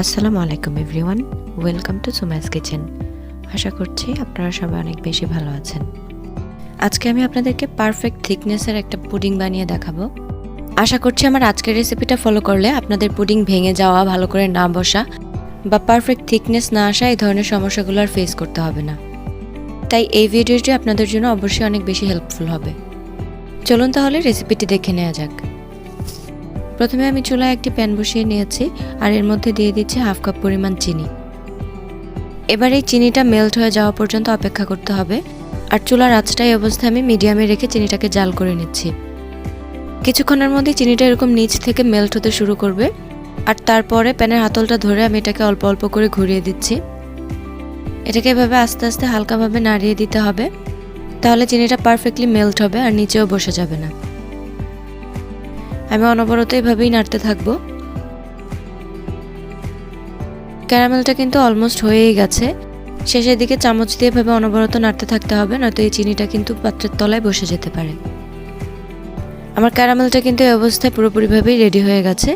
আসসালামু আলাইকুম everyone, welcome to Sumai's kitchen. আশা করছি আপনারা সবাই অনেক বেশি ভালো আছেন। আজকে আমি আপনাদেরকে পারফেক্ট থিকনেসের একটা পুডিং বানিয়ে দেখাবো। আশা করছি আমার আজকের রেসিপিটা ফলো করলে আপনাদের পুডিং ভেঙে যাওয়া, ভালো করে না বসা বা পারফেক্ট থিকনেস না আসা এই ধরনের সমস্যাগুলো আর ফেস করতে হবে না। তাই এই ভিডিওটি আপনাদের জন্য অবশ্যই অনেক বেশি হেল্পফুল হবে। চলুন তাহলে রেসিপিটি দেখে নেওয়া যাক। প্রথমে আমি চুলায় একটি প্যান বসিয়ে নিয়েছি আর এর মধ্যে দিয়ে দিচ্ছি হাফ কাপ পরিমাণ চিনি। এবার এই চিনিটা মেল্ট হয়ে যাওয়া পর্যন্ত অপেক্ষা করতে হবে। আর চুলার আঁচটা এই অবস্থায় আমি মিডিয়ামে রেখে চিনিটাকে জাল করে নিচ্ছি। কিছুক্ষণের মধ্যে চিনিটা এরকম নিচ থেকে মেল্ট হতে শুরু করবে। আর তারপরে প্যানের হাতলটা ধরে আমি এটাকে অল্প অল্প করে ঘুরিয়ে দিচ্ছি। এটাকে এভাবে আস্তে আস্তে হালকাভাবে নাড়িয়ে দিতে হবে, তাহলে চিনিটা পারফেক্টলি মেল্ট হবে আর নিচেও বসে যাবে না। আমি অনবরত এভাবেই নাড়তে থাকবো। ক্যারামেলটা কিন্তু অলমোস্ট হয়েই গেছে। শেষের দিকে চামচ দিয়ে এভাবে অনবরত নাড়তে থাকতে হবে, নয়তো এই চিনিটা কিন্তু পাত্রের তলায় বসে যেতে পারে। আমার ক্যারামেলটা কিন্তু এই অবস্থায় পুরোপুরিভাবেই রেডি হয়ে গেছে।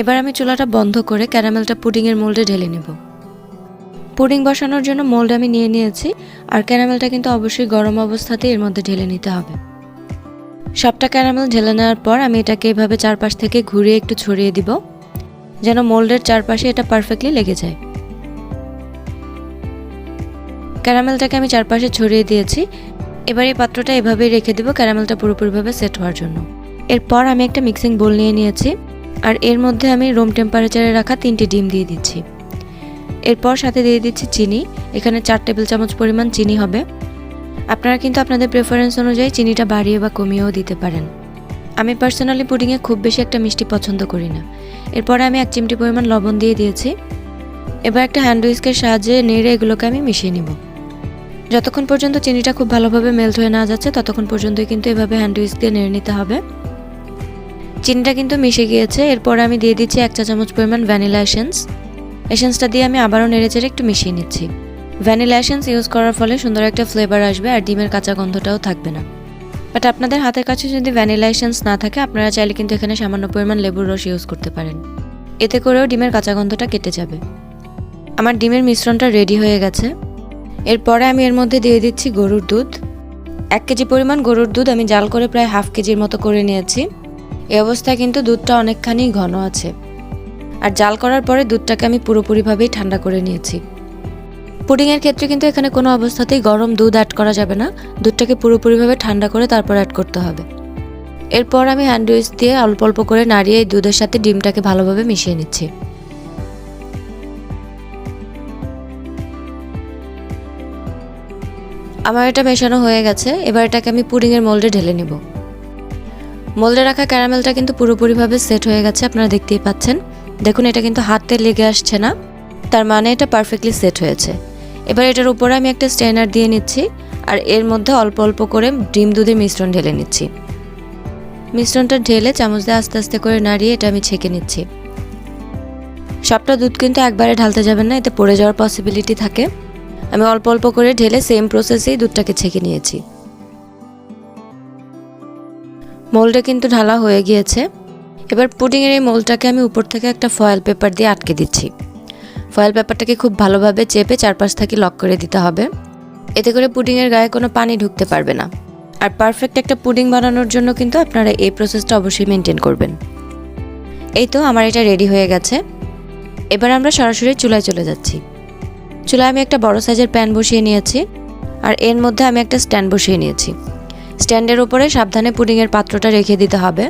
এবার আমি চুলাটা বন্ধ করে ক্যারামেলটা পুডিংয়ের মোল্ডে ঢেলে নেব। পুডিং বসানোর জন্য মোল্ড আমি নিয়ে নিয়েছি, আর ক্যারামেলটা কিন্তু অবশ্যই গরম অবস্থাতেই এর মধ্যে ঢেলে নিতে হবে। সবটা ক্যারামেল ঢেলে নেওয়ার পর আমি এটাকে এভাবে চারপাশ থেকে ঘুরিয়ে একটু ছড়িয়ে দিব, যেন মোল্ডের চারপাশে এটা পারফেক্টলি লেগে যায়। ক্যারামেলটাকে আমি চারপাশে ছড়িয়ে দিয়েছি। এবার এই পাত্রটা এভাবেই রেখে দেব ক্যারামেলটা পুরোপুরিভাবে সেট হওয়ার জন্য। এরপর আমি একটা মিক্সিং বোল নিয়ে নিয়েছি, আর এর মধ্যে আমি রুম টেম্পারেচারে রাখা 3টি ডিম দিয়ে দিচ্ছি। এরপর সাথে দিয়ে দিচ্ছি চিনি। এখানে 4 টেবিল চামচ পরিমাণ চিনি হবে। আপনারা কিন্তু আপনাদের প্রেফারেন্স অনুযায়ী চিনিটা বাড়িয়ে বা কমিয়েও দিতে পারেন। আমি পার্সোনালি পুডিংয়ে খুব বেশি একটা মিষ্টি পছন্দ করি না। এরপরে আমি 1 চিমটি পরিমাণ লবণ দিয়ে দিয়েছি। এবার একটা হ্যান্ড হুইস্কের সাহায্যে নেড়ে এগুলোকে আমি মিশিয়ে নিব। যতক্ষণ পর্যন্ত চিনিটা খুব ভালোভাবে মেল্ট হয়ে না যাচ্ছে ততক্ষণ পর্যন্তই কিন্তু এভাবে হ্যান্ড হুইস্ক দিয়ে নেড়ে নিতে হবে। চিনিটা কিন্তু মিশে গিয়েছে। এরপর আমি দিয়ে দিচ্ছি 1 চা চামচ পরিমাণ ভ্যানিলা এসেন্সটা দিয়ে আমি আবারও নেড়ে চেড়ে একটু মিশিয়ে নিচ্ছি। ভ্যানিলা এসেন্স ইউজ করার ফলে সুন্দর একটা ফ্লেভার আসবে আর ডিমের কাঁচা গন্ধটাও থাকবে না। বাট আপনাদের হাতের কাছে যদি ভ্যানিলা এসেন্স না থাকে, আপনারা চাইলে কিন্তু এখানে সামান্য পরিমাণ লেবুর রস ইউজ করতে পারেন। এতে করেও ডিমের কাঁচা গন্ধটা কেটে যাবে। আমার ডিমের মিশ্রণটা রেডি হয়ে গেছে। এরপরে আমি এর মধ্যে দিয়ে দিচ্ছি গরুর দুধ। 1 কেজি পরিমাণ গরুর দুধ আমি জাল করে প্রায় হাফ কেজির মতো করে নিয়েছি। এই অবস্থায় কিন্তু দুধটা অনেকখানি ঘন আছে। আর জাল করার পরে দুধটাকে আমি পুরোপুরিভাবেই ঠান্ডা করে নিয়েছি। পুডিংয়ের ক্ষেত্রে কিন্তু এখানে কোনো অবস্থাতেই গরম দুধ অ্যাড করা যাবে না। দুধটাকে পুরোপুরিভাবে ঠান্ডা করে তারপর অ্যাড করতে হবে। এরপর আমি হ্যান্ড হুইস্ক দিয়ে অল্প অল্প করে নাড়িয়ে এই দুধের সাথে ডিমটাকে ভালোভাবে মিশিয়ে নিচ্ছি। আমার এটা মেশানো হয়ে গেছে। এবার এটাকে আমি পুডিংয়ের মোল্ডে ঢেলে নিব। মোল্ডে রাখা ক্যারামেলটা কিন্তু পুরোপুরিভাবে সেট হয়ে গেছে, আপনারা দেখতেই পাচ্ছেন। দেখুন, এটা কিন্তু হাতে লেগে আসছে না, তার মানে এটা পারফেক্টলি সেট হয়েছে। এবার এটার উপরে আমি একটা স্ট্রেনার দিয়ে নিচ্ছি, আর এর মধ্যে অল্প অল্প করে ডিম দুধের মিশ্রণ ঢেলে নিচ্ছি। মিশ্রণটা ঢেলে চামচ দিয়ে আস্তে আস্তে করে নাড়িয়ে এটা আমি ছেঁকে নিচ্ছি। সবটা দুধ কিন্তু একবারে ঢালতে যাবেন না, এতে পড়ে যাওয়ার পসিবিলিটি থাকে। আমি অল্প অল্প করে ঢেলে সেম প্রসেসেই দুধটাকে ছেঁকে নিয়েছি। মোল্ডটা কিন্তু ঢালা হয়ে গিয়েছে। এবার পুডিংয়ের এই মোল্ডটাকে আমি উপর থেকে একটা ফয়েল পেপার দিয়ে আটকে দিচ্ছি। ফয়েল পেপারটাকে খুব ভালোভাবে চেপে চারপাশ থেকে লক করে দিতে হবে। এতে করে পুডিংয়ের গায়ে কোনো পানি ঢুকতে পারবে না। আর পারফেক্ট একটা পুডিং বানানোর জন্য কিন্তু আপনারা এই প্রসেসটা অবশ্যই মেনটেন করবেন। এই তো আমার এটা রেডি হয়ে গেছে। এবার আমরা সরাসরি চুলায় চলে যাচ্ছি। চুলায় আমি একটা বড় সাইজের প্যান বসিয়ে নিয়েছি, আর এর মধ্যে আমি একটা স্ট্যান্ড বসিয়ে নিয়েছি। স্ট্যান্ডের উপরে সাবধানে পুডিংয়ের পাত্রটা রেখে দিতে হবে।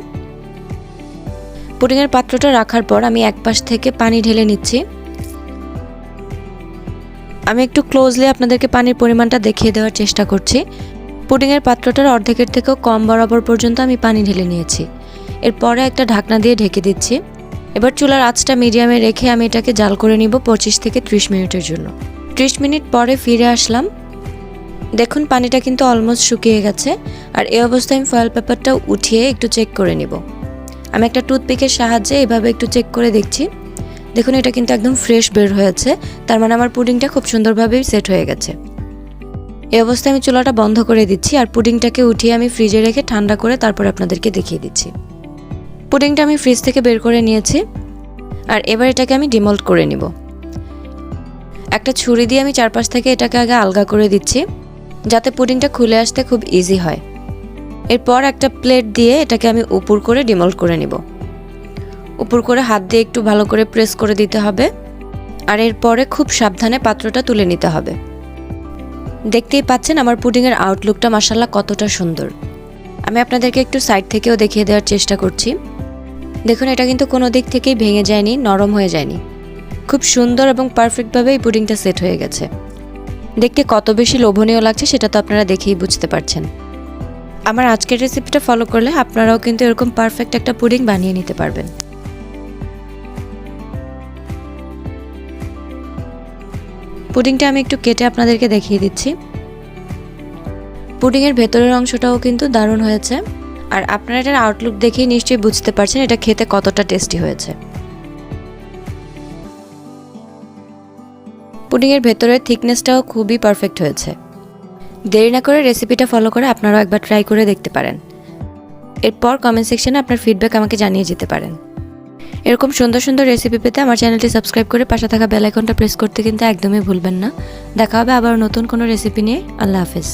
পুডিংয়ের পাত্রটা রাখার পর আমি এক পাশ থেকে পানি ঢেলে নিচ্ছি। আমি একটু ক্লোজলি আপনাদেরকে পানির পরিমাণটা দেখিয়ে দেওয়ার চেষ্টা করছি। পুডিংয়ের পাত্রটার অর্ধেকের থেকেও কম বরাবর পর্যন্ত আমি পানি ঢেলে নিয়েছি। এরপরে একটা ঢাকনা দিয়ে ঢেকে দিচ্ছি। এবার চুলার আঁচটা মিডিয়ামে রেখে আমি এটাকে জাল করে নিব 25 থেকে 30 মিনিটের জন্য। 30 মিনিট পরে ফিরে আসলাম। দেখুন, পানিটা কিন্তু অলমোস্ট শুকিয়ে গেছে। আর এই অবস্থায় আমি ফয়েল পেপারটা উঠিয়ে একটু চেক করে নিব। আমি একটা টুথপিকের সাহায্যে এভাবে একটু চেক করে দেখছি। দেখুন, এটা কিন্তু একদম ফ্রেশ বের হয়েছে, তার মানে আমার পুডিংটা খুব সুন্দরভাবেই সেট হয়ে গেছে। এই অবস্থায় আমি চুলাটা বন্ধ করে দিচ্ছি, আর পুডিংটাকে উঠিয়ে আমি ফ্রিজে রেখে ঠান্ডা করে তারপর আপনাদেরকে দেখিয়ে দিচ্ছি। পুডিংটা আমি ফ্রিজ থেকে বের করে নিয়েছি। আর এবার এটাকে আমি ডিমোল্ড করে নিব। একটা ছুরি দিয়ে আমি চারপাশ থেকে এটাকে আগে আলগা করে দিচ্ছি, যাতে পুডিংটা খুলে আসতে খুব ইজি হয়। এরপর একটা প্লেট দিয়ে এটাকে আমি উপর করে ডিমোল্ড করে নিব। উপর করে হাত দিয়ে একটু ভালো করে প্রেস করে দিতে হবে, আর এরপরে খুব সাবধানে পাত্রটা তুলে নিতে হবে। দেখতেই পাচ্ছেন আমার পুডিংয়ের আউটলুকটা মাশাআল্লাহ কতটা সুন্দর। আমি আপনাদেরকে একটু সাইড থেকেও দেখিয়ে দেওয়ার চেষ্টা করছি। দেখুন, এটা কিন্তু কোনো দিক থেকেই ভেঙে যায়নি, নরম হয়ে যায়নি। খুব সুন্দর এবং পারফেক্টভাবে এই পুডিংটা সেট হয়ে গেছে। দেখতে কত বেশি লোভনীয় লাগছে সেটা তো আপনারা দেখেই বুঝতে পারছেন। আমার আজকের রেসিপিটা ফলো করলে আপনারাও কিন্তু এরকম পারফেক্ট একটা পুডিং বানিয়ে নিতে পারবেন। পুডিংটা আমি একটু কেটে আপনাদেরকে দেখিয়ে দিচ্ছি। পুডিংয়ের ভেতরের অংশটাও কিন্তু দারুণ হয়েছে, আর আপনারা এটার আউটলুক দেখেই নিশ্চয়ই বুঝতে পারছেন এটা খেতে কতটা টেস্টি হয়েছে। পুডিংয়ের ভেতরের থিকনেসটাও খুবই পারফেক্ট হয়েছে। দেরি না করে রেসিপিটা ফলো করে আপনারাও একবার ট্রাই করে দেখতে পারেন। এরপর কমেন্ট সেকশনে আপনার ফিডব্যাক আমাকে জানিয়ে যেতে পারেন। এরকম সুন্দর সুন্দর রেসিপি পেতে আমার চ্যানেলটি সাবস্ক্রাইব করে পাশে থাকা বেল আইকনটা প্রেস করতে কিন্তু একদমই ভুলবেন না। দেখা হবে আবার নতুন কোনো রেসিপি নিয়ে। আল্লাহ হাফেজ।